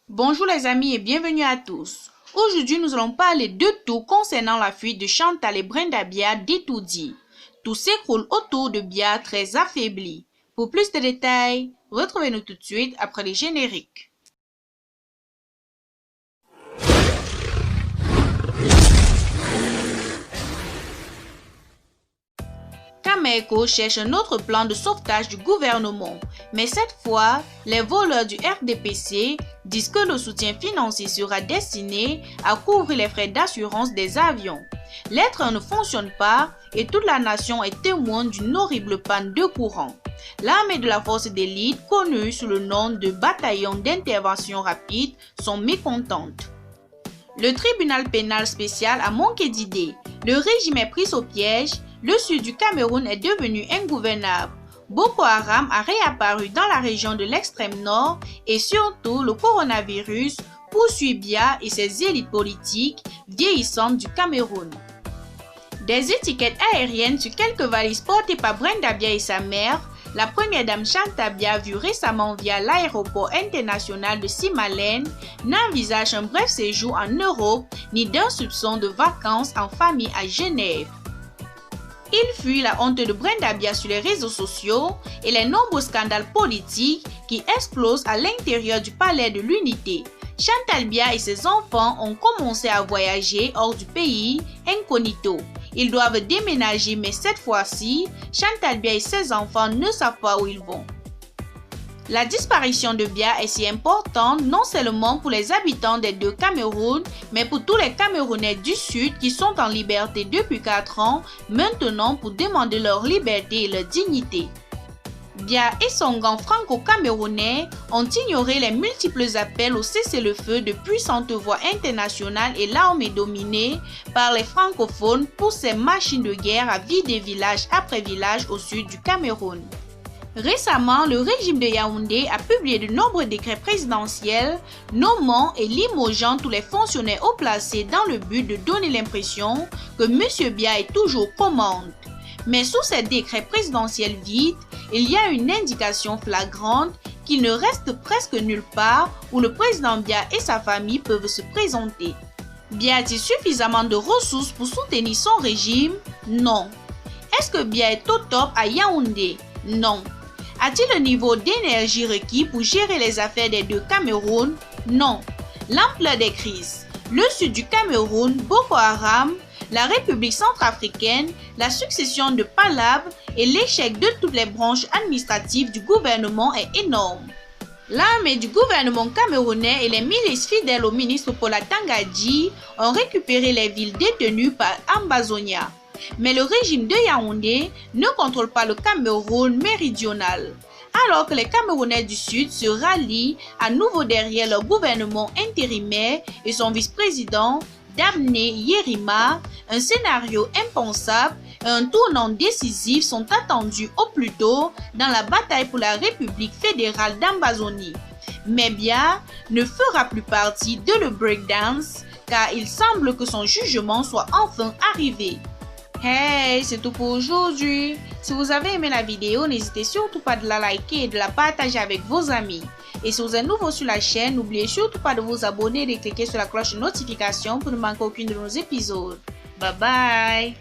Bonjour les amis et bienvenue à tous. Aujourd'hui, nous allons parler de tout concernant la fuite de Chantal et Brenda Bia d'Etoudi. Tout s'écroule autour de Bia très affaibli. Pour plus de détails, retrouvez-nous tout de suite après les génériques. Cameco cherche un autre plan de sauvetage du gouvernement, mais cette fois, les voleurs du RDPC disent que le soutien financier sera destiné à couvrir les frais d'assurance des avions. Les trains ne fonctionnent pas et toute la nation est témoin d'une horrible panne de courant. L'armée de la force d'élite, connue sous le nom de bataillon d'intervention rapide, sont mécontentes. Le tribunal pénal spécial a manqué d'idées. Le régime est pris au piège. Le sud du Cameroun est devenu ingouvernable. Boko Haram a réapparu dans la région de l'extrême nord et surtout le coronavirus poursuit Bia et ses élites politiques vieillissantes du Cameroun. Des étiquettes aériennes sur quelques valises portées par Brenda Bia et sa mère, la première dame Chantal Bia, vue récemment via l'aéroport international de Simalène, n'envisage un bref séjour en Europe ni d'un soupçon de vacances en famille à Genève. Il fuit la honte de Brenda Bia sur les réseaux sociaux et les nombreux scandales politiques qui explosent à l'intérieur du palais de l'Unité. Chantal Bia et ses enfants ont commencé à voyager hors du pays incognito. Ils doivent déménager, mais cette fois-ci, Chantal Bia et ses enfants ne savent pas où ils vont. La disparition de Bia est si importante non seulement pour les habitants des deux Camerouns, mais pour tous les Camerounais du Sud qui sont en liberté depuis 4 ans, maintenant pour demander leur liberté et leur dignité. Bia et son gang franco-camerounais ont ignoré les multiples appels au cessez-le-feu de puissantes voix internationales et l'armée dominée par les francophones pour ces machines de guerre à vider village après village au sud du Cameroun. Récemment, le régime de Yaoundé a publié de nombreux décrets présidentiels nommant et limogeant tous les fonctionnaires haut placés dans le but de donner l'impression que M. Bia est toujours aux commandes. Mais sous ces décrets présidentiels vides, il y a une indication flagrante qu'il ne reste presque nulle part où le président Bia et sa famille peuvent se présenter. Bia a-t-il suffisamment de ressources pour soutenir son régime? Non. Est-ce que Bia est au top à Yaoundé? Non. A-t-il le niveau d'énergie requis pour gérer les affaires des deux Camerouns? Non. L'ampleur des crises. Le sud du Cameroun, Boko Haram, la République centrafricaine, la succession de palabres et l'échec de toutes les branches administratives du gouvernement est énorme. L'armée du gouvernement camerounais et les milices fidèles au ministre Paula Tangadji ont récupéré les villes détenues par Ambazonia. Mais le régime de Yaoundé ne contrôle pas le Cameroun méridional. Alors que les Camerounais du Sud se rallient à nouveau derrière leur gouvernement intérimaire et son vice-président, Damné Yerima, un scénario impensable et un tournant décisif sont attendus au plus tôt dans la bataille pour la République fédérale d'Ambazonie. Mais Bia ne fera plus partie de le breakdance car il semble que son jugement soit enfin arrivé. Hey, c'est tout pour aujourd'hui. Si vous avez aimé la vidéo, n'hésitez surtout pas de la liker et de la partager avec vos amis. Et si vous êtes nouveau sur la chaîne, n'oubliez surtout pas de vous abonner et de cliquer sur la cloche de notification pour ne manquer aucun de nos épisodes. Bye bye.